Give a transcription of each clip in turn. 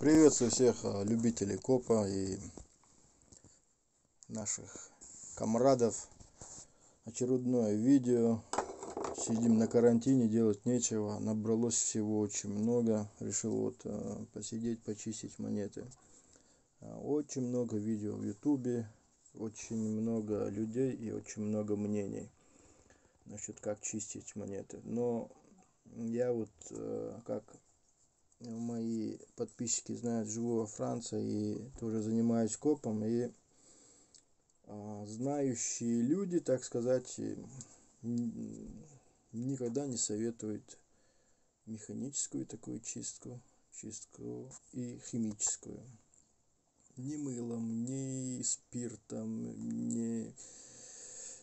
Приветствую всех любителей копа и наших комрадов. Очередное видео. Сидим на карантине, делать нечего. Набралось всего очень много. Решил посидеть, почистить монеты. Очень много видео в ютубе. Очень много людей и очень много мнений насчет как чистить монеты. Но я как мои подписчики знают, живу во Франции и тоже занимаюсь копом, и знающие люди, так сказать, никогда не советуют механическую такую чистку и химическую. Ни мылом, ни спиртом,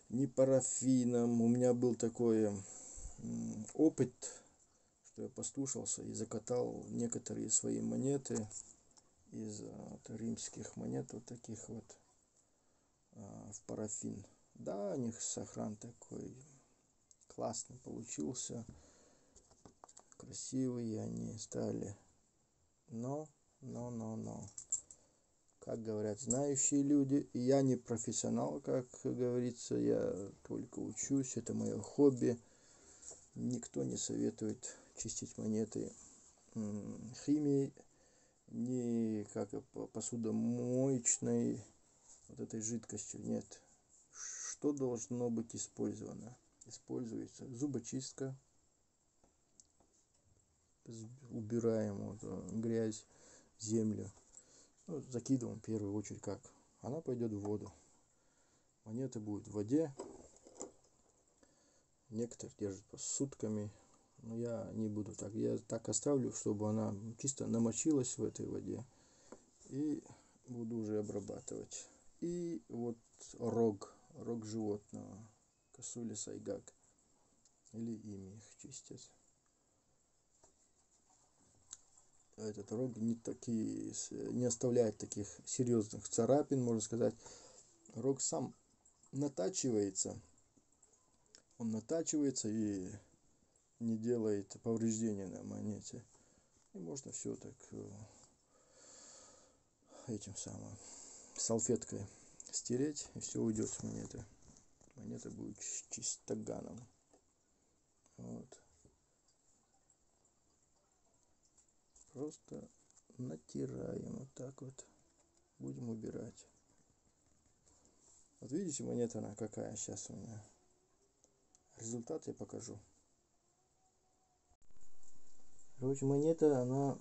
ни парафином. У меня был такой опыт, что я послушался и закатал некоторые свои монеты из римских монет, вот таких вот, в парафин. Да, у них сохран такой классный получился, красивые они стали, но, как говорят знающие люди, и я не профессионал, как говорится, я только учусь, это мое хобби. Никто не советует чистить монеты химией, ни как посудомоечной вот этой жидкостью. Нет. Что должно быть использовано? Используется зубочистка. Убираем грязь, землю. Закидываем в первую очередь как? Она пойдет в воду. Монета будет в воде. Некоторые держат сутками. Но я не буду так. Я так оставлю, чтобы она чисто намочилась в этой воде. И буду уже обрабатывать. И вот рог животного. Косуля сайгак. Или ими их чистят. Этот рог не оставляет таких серьезных царапин, можно сказать. Рог сам натачивается. Он натачивается и не делает повреждения на монете. И можно все так этим самым салфеткой стереть, и все уйдет с монеты. Монета будет чистоганом. Вот. Просто натираем вот так вот. Будем убирать. Вот видите, монета она какая сейчас у меня. Результат я покажу. Короче, монета, она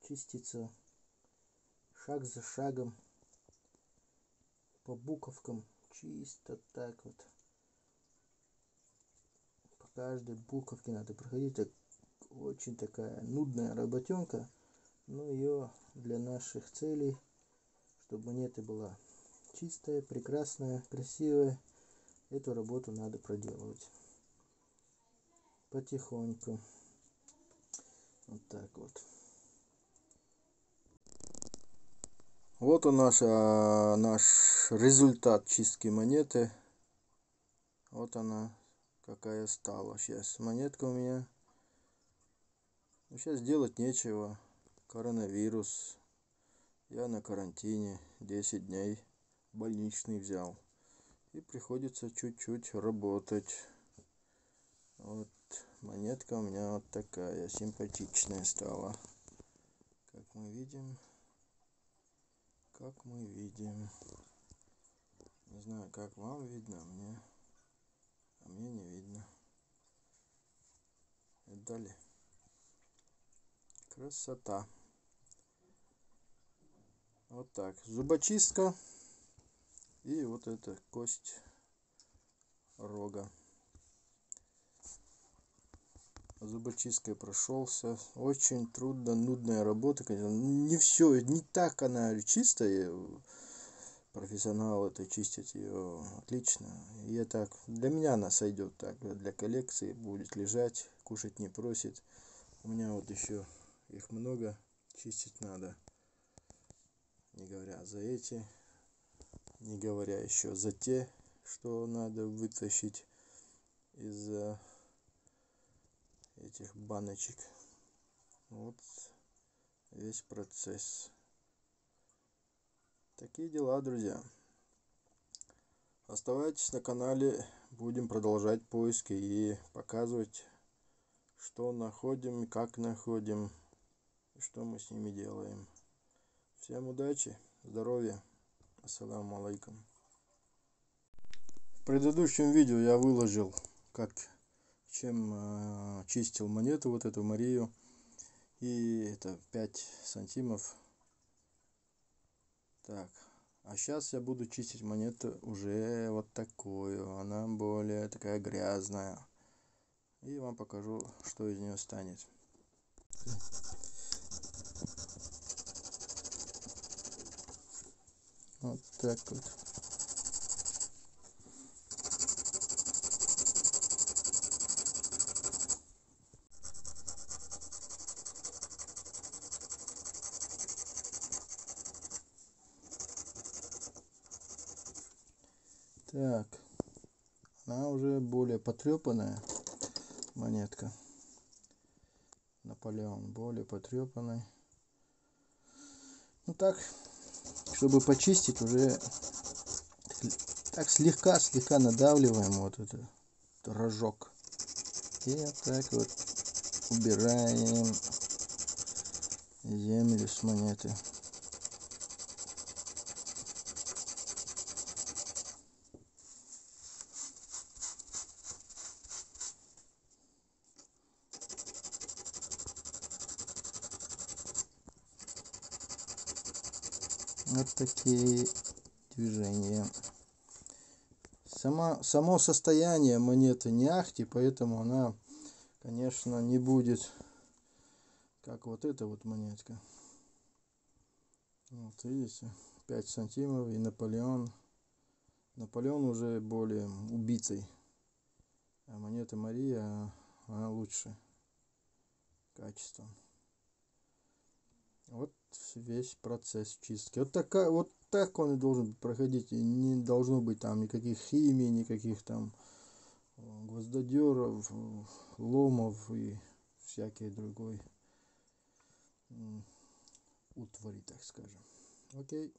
чистится шаг за шагом, по буковкам, чисто так вот. По каждой буковке надо проходить. Так, очень такая нудная работенка, но ее для наших целей, чтобы монета была чистая, прекрасная, красивая, эту работу надо проделывать потихоньку. Вот так вот. Вот он наш результат чистки монеты. Вот она какая стала сейчас. Монетка у меня. Сейчас делать нечего. Коронавирус. Я на карантине. 10 дней. Больничный взял. И приходится чуть-чуть работать. Вот монетка у меня вот такая. Симпатичная стала. Как мы видим. Не знаю, как вам видно, а мне не видно. И далее. Красота. Вот так. Зубочистка. И вот эта кость рога. Зубочисткой прошелся. Очень трудно, нудная работа, конечно. Не все, не так она чистая. Профессионал это чистить ее отлично. И так, для меня она сойдет так. Для коллекции будет лежать, кушать не просит. У меня вот еще их много. Чистить надо. Не говоря за эти. Не говоря еще за те, что надо вытащить из этих баночек. Вот весь процесс. Такие дела, друзья. Оставайтесь на канале, будем продолжать поиски и показывать, что находим, как находим, и что мы с ними делаем. Всем удачи, здоровья. Ассаламу алейкум. В предыдущем видео я выложил, чем чистил монету, вот эту Марию. И это 5 сантимов. Так, а сейчас я буду чистить монету уже вот такую. Она более такая грязная. И вам покажу, что из нее станет. Вот так вот. Так, она уже более потрепанная монетка. Наполеон более потрепанный. Ну так, чтобы почистить, уже так слегка надавливаем вот этот рожок. И вот так вот убираем землю с монеты. Вот такие движения. Само состояние монеты не ахти, поэтому она, конечно, не будет как вот эта вот монетка. Вот видите, 5 сантимов и Наполеон. Наполеон уже более убитый, а монета Мария, она лучше качеством. Вот весь процесс чистки. Вот так он и должен проходить. И не должно быть там никаких химий, никаких там гвоздодеров, ломов и всякой другой утвари, так скажем. Окей.